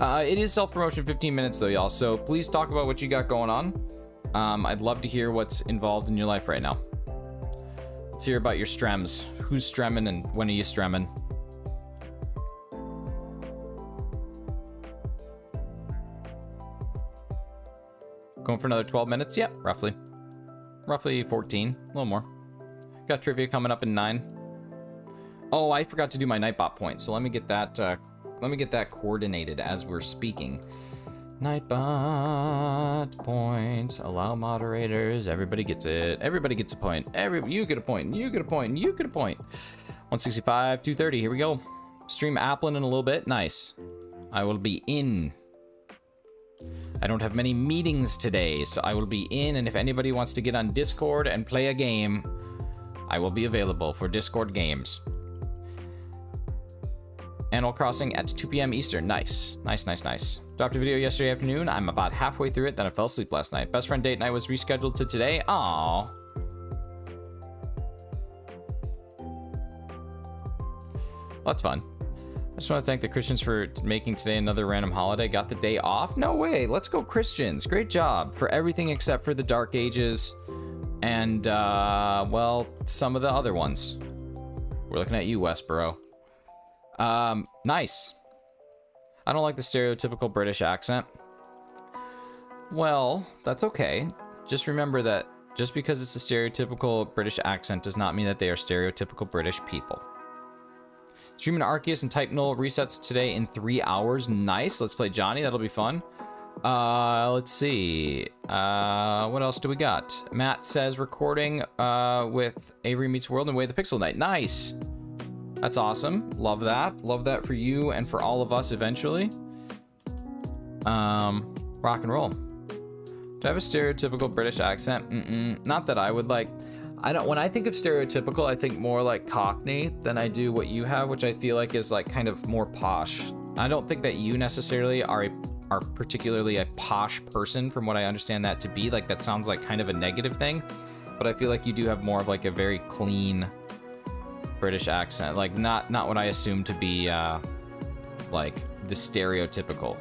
It is self-promotion 15 minutes though, y'all. So please talk about what you got going on. I'd love to hear what's involved in your life right now. Let's hear about your strems. Who's stremming and when are you stremming? Going for another 12 minutes? Yep, roughly. Roughly 14, a little more. Got trivia coming up in 9. Oh, I forgot to do my Nightbot point, so let me get that coordinated as we're speaking. Nightbot point. Allow moderators. Everybody gets it. Everybody gets a point. You get a point. You get a point. You get a point. 165, 230. Here we go. Stream Applin in a little bit. Nice. I will be in. I don't have many meetings today, so I will be in. And if anybody wants to get on Discord and play a game, I will be available for Discord games. Animal Crossing at 2 p.m. Eastern. Nice. Nice, nice, nice. Dropped a video yesterday afternoon. I'm about halfway through it, then I fell asleep last night. Best friend date night was rescheduled to today. Aww. Well, that's fun. I just want to thank the Christians for making today another random holiday. Got the day off? No way. Let's go Christians. Great job for everything except for the Dark Ages and, well, some of the other ones. We're looking at you, Westboro. Nice. I don't like the stereotypical British accent. Well, that's okay. Just remember that just because it's a stereotypical British accent does not mean that they are stereotypical British people. Streaming Arceus and Type Null resets today in 3 hours. Nice. Let's play Johnny. That'll be fun. Let's see. What else do we got? Matt says recording with Avery Meets World and Way the Pixel Night. Nice. That's awesome. Love that. Love that for you and for all of us eventually. Rock and roll. Do I have a stereotypical British accent? Not that I would like. When I think of stereotypical, I think more like Cockney than I do what you have, which I feel like is like kind of more posh. I don't think that you necessarily are particularly a posh person from what I understand that to be. Like that sounds like kind of a negative thing, but I feel like you do have more of like a very clean British accent, like not what I assume to be like the stereotypical,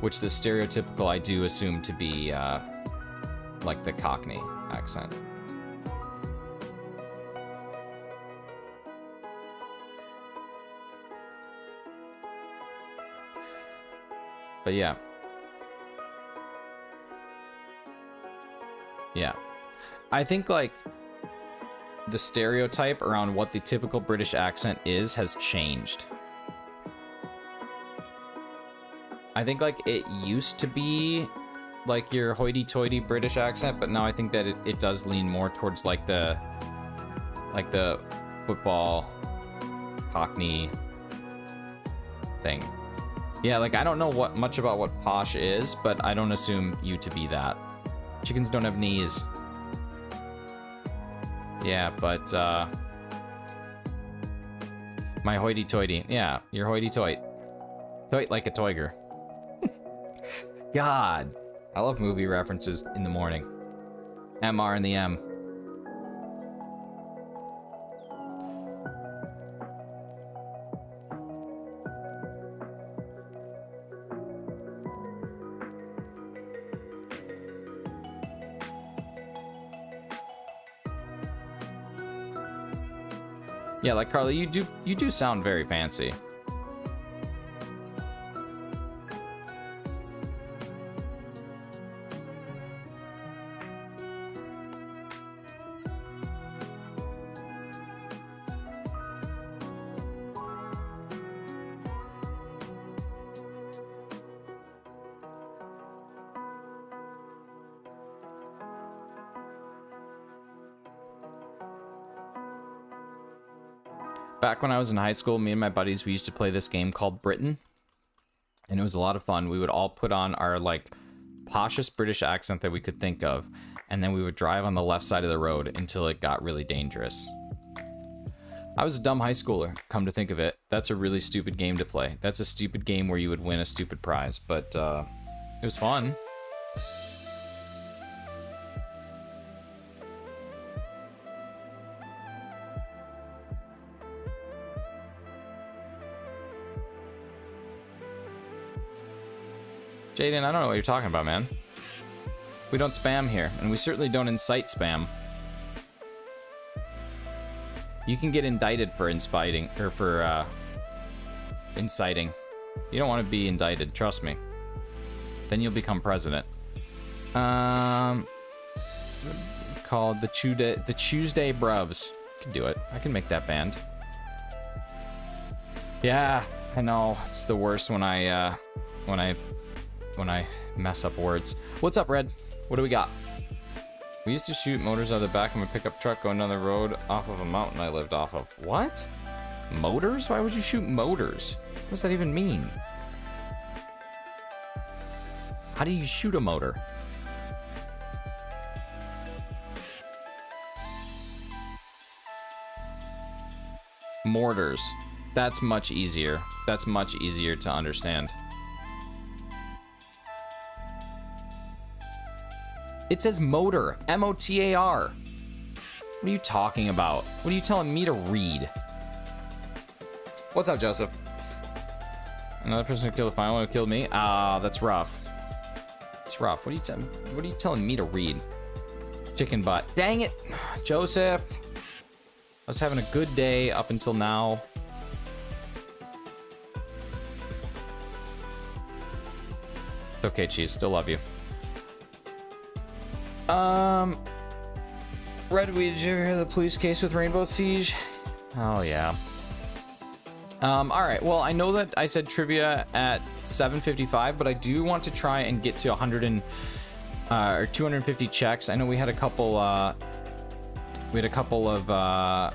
which the stereotypical I do assume to be like the Cockney accent. But yeah. I think like the stereotype around what the typical British accent is has changed. I think like it used to be like your hoity-toity British accent, but now I think that it does lean more towards like the football Cockney thing. Yeah, like I don't know much about what posh is, but I don't assume you to be that. Chickens don't have knees. Yeah, but my hoity-toity. Yeah, you're hoity-toity. Toit like a toiger. God, I love movie references in the morning. MR and the M. Yeah, like Carly, you do sound very fancy. Back when I was in high school, me and my buddies, we used to play this game called Britain. And it was a lot of fun. We would all put on our, like, poshest British accent that we could think of. And then we would drive on the left side of the road until it got really dangerous. I was a dumb high schooler, come to think of it. That's a really stupid game to play. That's a stupid game where you would win a stupid prize. But, it was fun. Jaden, I don't know what you're talking about, man. We don't spam here, and we certainly don't incite spam. You can get indicted for inciting, or for, inciting. You don't want to be indicted, trust me. Then you'll become president. Called the Tuesday Bruvs. I can do it. I can make that band. Yeah, I know. It's the worst when I mess up words. What's up, Red? What do we got? We used to shoot motors out of the back of a pickup truck going down the road off of a mountain I lived off of. What? Motors? Why would you shoot motors? What does that even mean? How do you shoot a motor? Mortars. That's much easier. That's much easier to understand. It says motor. M-O-T-A-R. What are you talking about? What are you telling me to read? What's up, Joseph? Another person who killed the final one who killed me? Ah, that's rough. It's rough. What are you telling me to read? Chicken butt. Dang it, Joseph. I was having a good day up until now. It's okay, Cheese. Still love you. Redweed, did you ever hear the police case with Rainbow Siege? Oh, yeah. Alright, well, I know that I said trivia at 7:55, but I do want to try and get to 250 checks. I know we had a couple of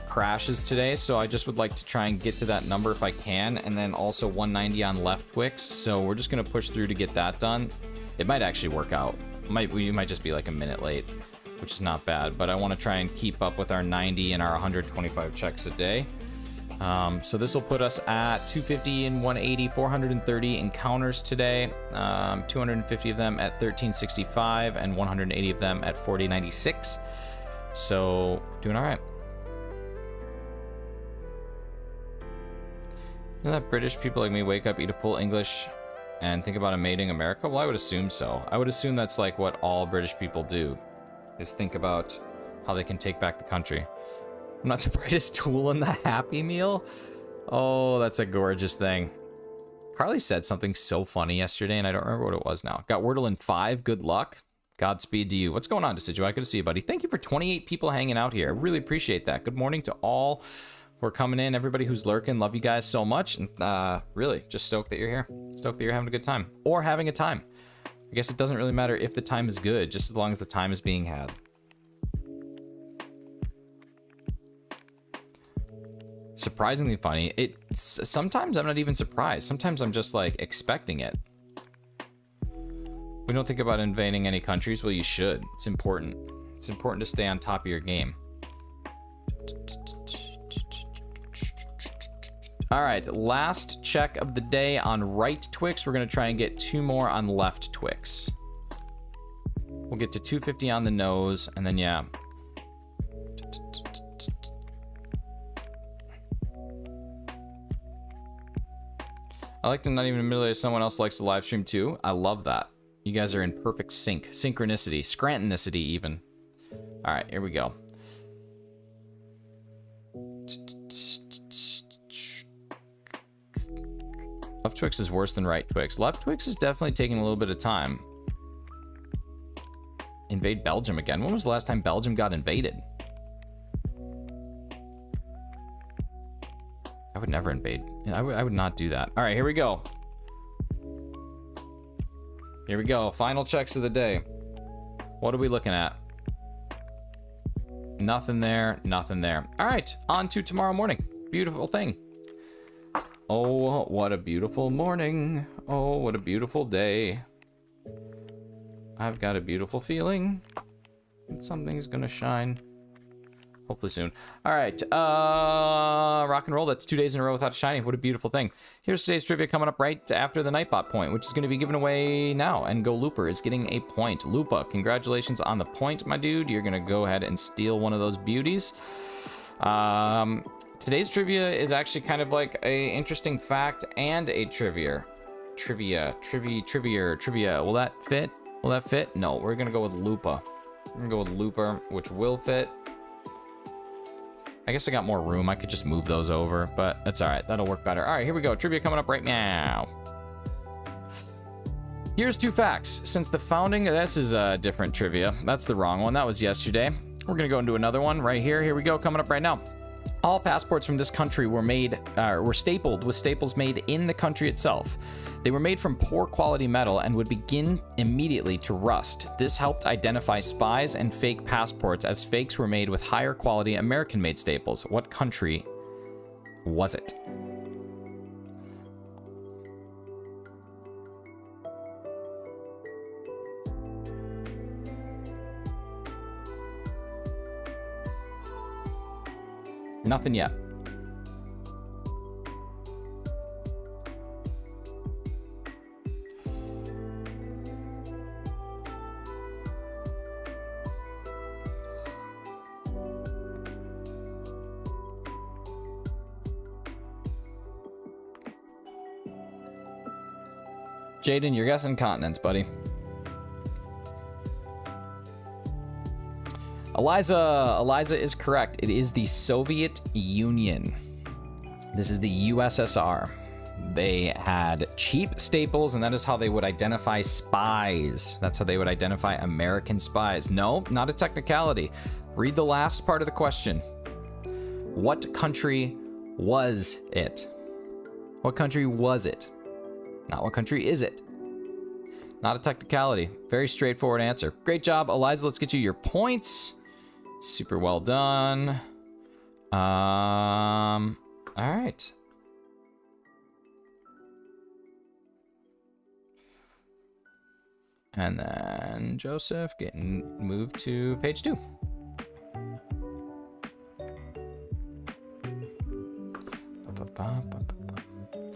crashes today, so I just would like to try and get to that number if I can, and then also 190 on left Twix, so we're just gonna push through to get that done. It might actually work out. We might just be like a minute late, which is not bad, but I want to try and keep up with our 90 and our 125 checks a day. So this will put us at 250 and 180, 430 encounters today, 250 of them at 1365 and 180 of them at 4096. So doing all right. You know that British people like me wake up, eat a full English, and think about invading America? Well, I would assume so. I would assume that's like what all British people do, is think about how they can take back the country. I'm not the brightest tool in the Happy Meal. Oh, that's a gorgeous thing. Carly said something so funny yesterday, and I don't remember what it was now. Got Wordle in 5. Good luck. Godspeed to you. What's going on, Decidueye? Good to see you, buddy. Thank you for 28 people hanging out here. I really appreciate that. Good morning to all who are coming in. Everybody who's lurking. Love you guys so much. And really, just stoked that you're here. Stoked that you're having a good time. Or having a time. I guess it doesn't really matter if the time is good, just as long as the time is being had. Surprisingly funny. Sometimes I'm not even surprised. Sometimes I'm just like expecting it. We don't think about invading any countries. Well, you should. It's important. It's important to stay on top of your game. All right, last check of the day on right Twix. We're gonna try and get 2 more on left Twix. We'll get to 250 on the nose, and then yeah. I like to not even admit that someone else likes the live stream too. I love that. You guys are in perfect sync. Synchronicity. Scrantonicity even. All right, here we go. Left Twix is worse than right Twix. Left Twix is definitely taking a little bit of time. Invade Belgium again. When was the last time Belgium got invaded? I would never invade. I would not do that. All right, here we go. Here we go. Final checks of the day. What are we looking at? Nothing there. Nothing there. All right, on to tomorrow morning. Beautiful thing. Oh, what a beautiful morning. Oh, what a beautiful day. I've got a beautiful feeling that something's gonna shine. Hopefully soon. All right, rock and roll. That's 2 days in a row without a shiny. What a beautiful thing. Here's today's trivia coming up right after the Nightbot point, which is going to be given away now. And Go Looper is getting a point. Lupa, congratulations on the point, my dude. You're going to go ahead and steal one of those beauties. Today's trivia is actually kind of like a interesting fact and a trivia. Trivia. Will that fit? Will that fit? No, we're going to go with Lupa. We're going to go with Looper, which will fit. I guess I got more room. I could just move those over, but that's all right. That'll work better. All right, here we go. Trivia coming up right now. Here's 2 facts. Since the founding, this is a different trivia. That's the wrong one. That was yesterday. We're going to go into another one right here. Here we go. Coming up right now. All passports from this country were stapled with staples made in the country itself. They were made from poor quality metal and would begin immediately to rust. This helped identify spies and fake passports, as fakes were made with higher quality American-made staples. What country was it? Nothing yet. Jaden, you're guessing continents, buddy. Eliza is correct. It is the Soviet Union. This is the USSR. They had cheap staples, and that is how they would identify spies. That's how they would identify American spies. No, not a technicality. Read the last part of the question. What country was it? What country was it? Not what country is it? Not a technicality. Very straightforward answer. Great job, Eliza. Let's get you your points. Super well done. All right. And then Joseph getting moved to page 2.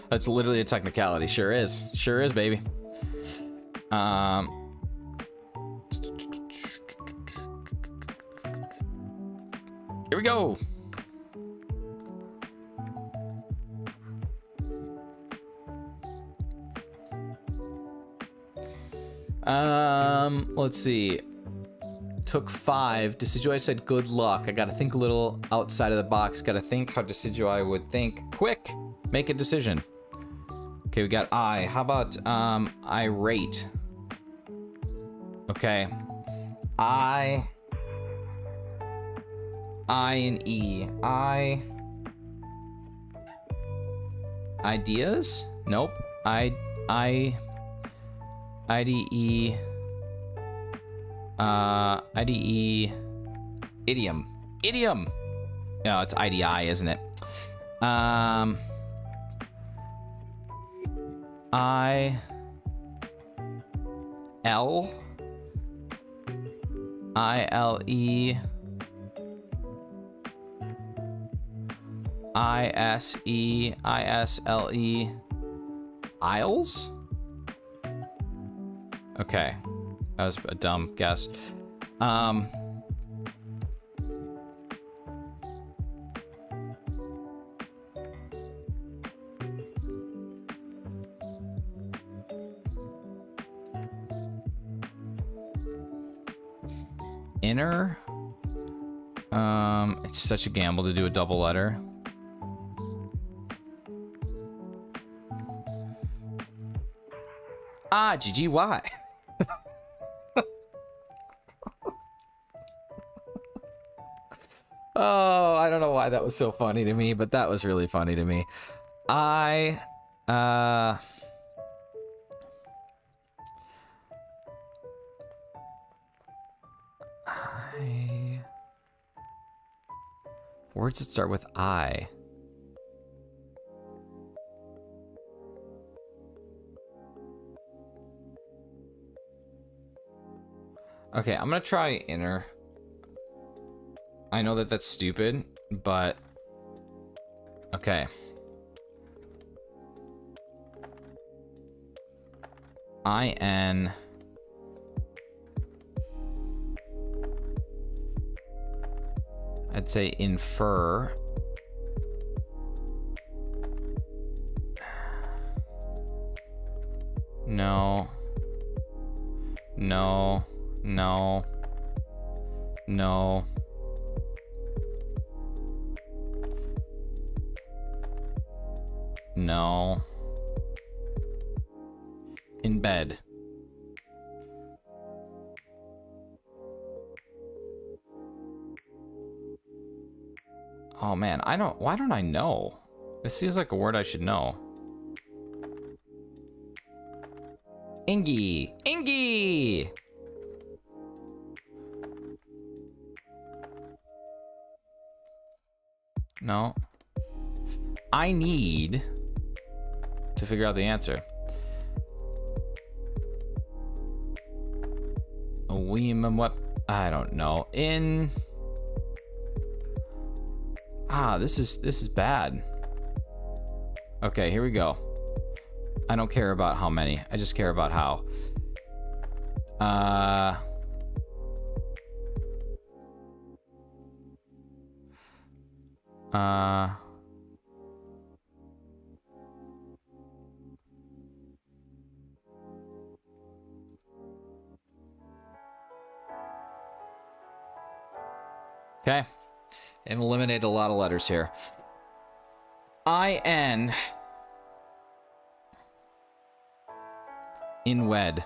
That's literally a technicality. Sure is. Sure is, baby. Here we go. Let's see. Took 5. Decidueye said good luck. I gotta think a little outside of the box. Gotta think how Decidueye would think. Quick, make a decision. Okay, we got I. How about irate? Okay. I and E. Ideas? Nope. IDE. IDE. Idiom. Idiom. No, it's IDI, isn't it? Isle. Isles? Okay. That was a dumb guess. Inner. It's such a gamble to do a double letter. GGY. Oh, I don't know why that was so funny to me, but that was really funny to me. Words that start with I. Okay, I'm gonna try inner. I know that that's stupid, but okay. IN. I'd say infer. No. No. No. No. No. In bed. Oh man, why don't I know? This seems like a word I should know. Ingy! Ingy! No. I need to figure out the answer. What? I don't know. This is bad. Okay, here we go. I don't care about how many. I just care about how. Okay. And eliminate a lot of letters here. IN. In wed.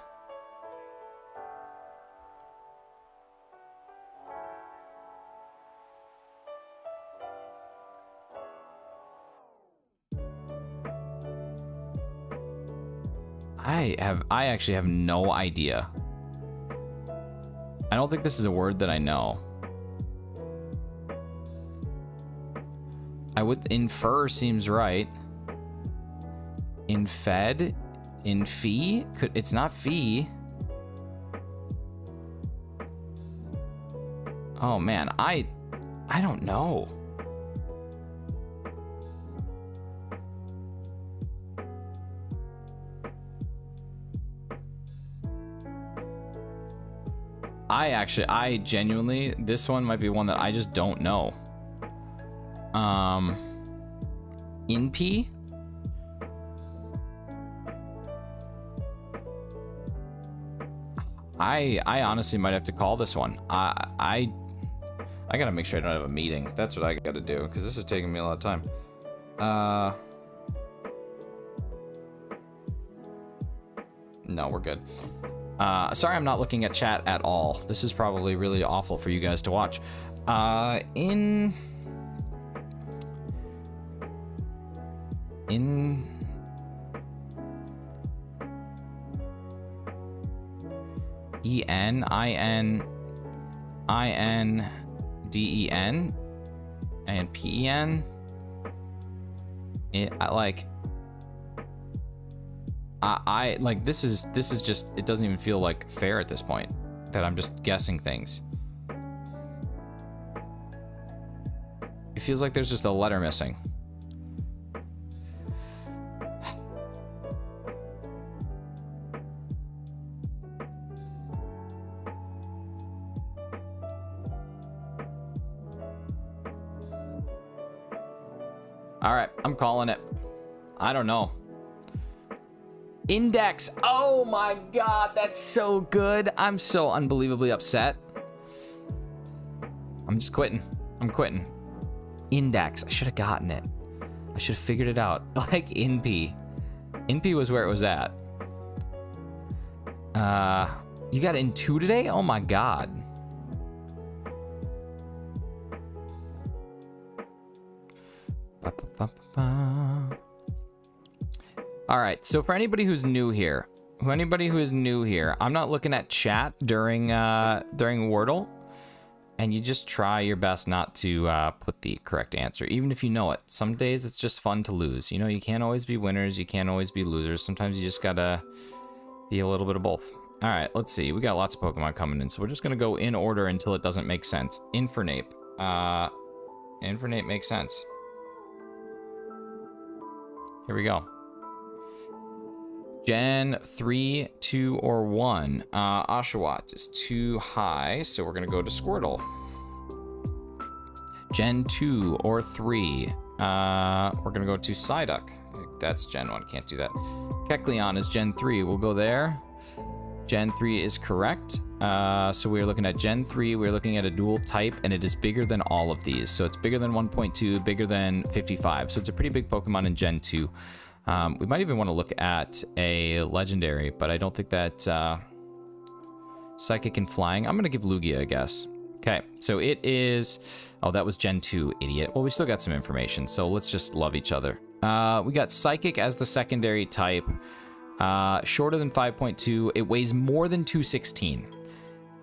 I actually have no idea. I don't think this is a word that I know. I would infer seems right. In fed, in fee, it's not fee. Oh man, I don't know. I genuinely, this one might be one that I just don't know. In P? I honestly might have to call this one. I gotta make sure I don't have a meeting. That's what I gotta do, because this is taking me a lot of time. No, we're good. Sorry I'm not looking at chat at all. This is probably really awful for you guys to watch. In ENINDEN and PEN. I like this is just, it doesn't even feel like fair at this point that I'm just guessing things. It feels like there's just a letter missing. All right, I'm calling it. I don't know. Index. Oh my God, that's so good. I'm so unbelievably upset. I'm just quitting. I'm quitting. Index. I should have gotten it. I should have figured it out. Like INP. INP was where it was at. You got in 2 today? Oh my God. All right, so for anybody who's new here, I'm not looking at chat during Wordle, and you just try your best not to put the correct answer, even if you know it. Some days it's just fun to lose. You know, you can't always be winners, you can't always be losers. Sometimes you just gotta be a little bit of both. All right, let's see. We got lots of Pokemon coming in, so we're just gonna go in order until it doesn't make sense. Infernape. Infernape makes sense. Here we go. Gen 3, 2, or 1. Oshawott is too high, so we're going to go to Squirtle. Gen 2 or 3. We're going to go to Psyduck. That's Gen 1. Can't do that. Kecleon is Gen 3. We'll go there. Gen 3 is correct. So we're looking at Gen 3. We're looking at a dual type, and it is bigger than all of these. So it's bigger than 1.2, bigger than 55. So it's a pretty big Pokemon in Gen 2. We might even want to look at a legendary, but I don't think that Psychic and Flying. I'm going to give Lugia a guess. Okay, so it is... Oh, that was Gen 2, idiot. Well, we still got some information, so let's just love each other. We got Psychic as the secondary type. Shorter than 5.2. It weighs more than 216.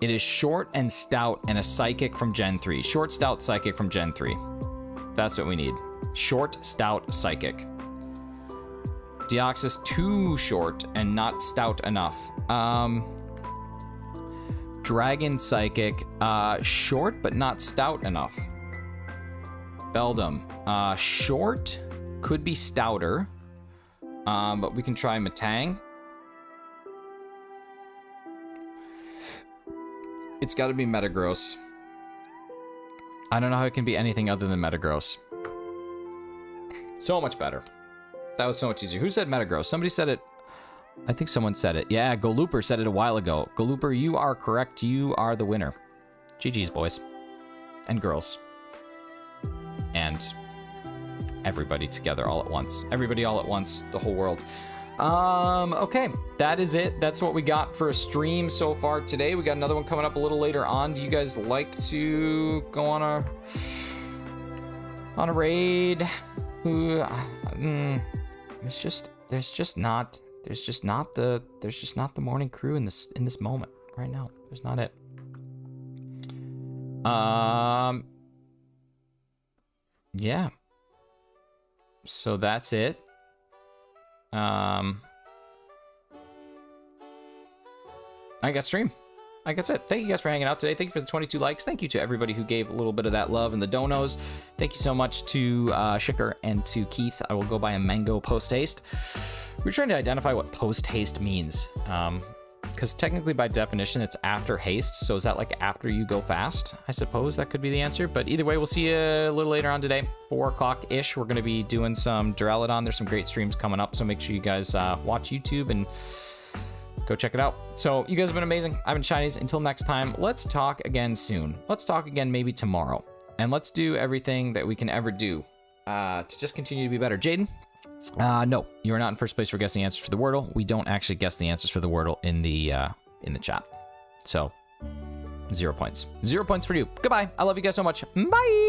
It is short and stout and a Psychic from Gen 3. Short, stout, Psychic from Gen 3. That's what we need. Short, stout, Psychic. Deoxys too short and not stout enough. Dragon Psychic, short but not stout enough. Beldum, short, could be stouter, but we can try Metang. It's got to be Metagross. I don't know how it can be anything other than Metagross. So much better. That was so much easier. Who said Metagross? Somebody said it. I think someone said it. Yeah, Golooper said it a while ago. Golooper, you are correct. You are the winner. GG's, boys. And girls. And everybody together all at once. Everybody all at once. The whole world. Okay. That is it. That's what we got for a stream so far today. We got another one coming up a little later on. Do you guys like to go on a raid? There's just not the morning crew in this moment right now. There's not it. Yeah. So that's it. I got stream. I guess that's it. Thank you guys for hanging out today. Thank you for the 22 likes. Thank you to everybody who gave a little bit of that love and the donos. Thank you so much to Shicker and to Keith. I will go by a mango post haste. We're trying to identify what post haste means. Because technically by definition it's after haste. So is that like after you go fast? I suppose that could be the answer. But either way, we'll see you a little later on today. 4 o'clock-ish. We're going to be doing some Duraludon. There's some great streams coming up. So make sure you guys watch YouTube and go check it out. So you guys have been amazing. I've been Chinese. Until next time, let's talk again soon. Let's talk again maybe tomorrow. And let's do everything that we can ever do to just continue to be better. Jaden? No, you are not in first place for guessing answers for the Wordle. We don't actually guess the answers for the Wordle in the chat. So, 0 points. 0 points for you. Goodbye. I love you guys so much. Bye!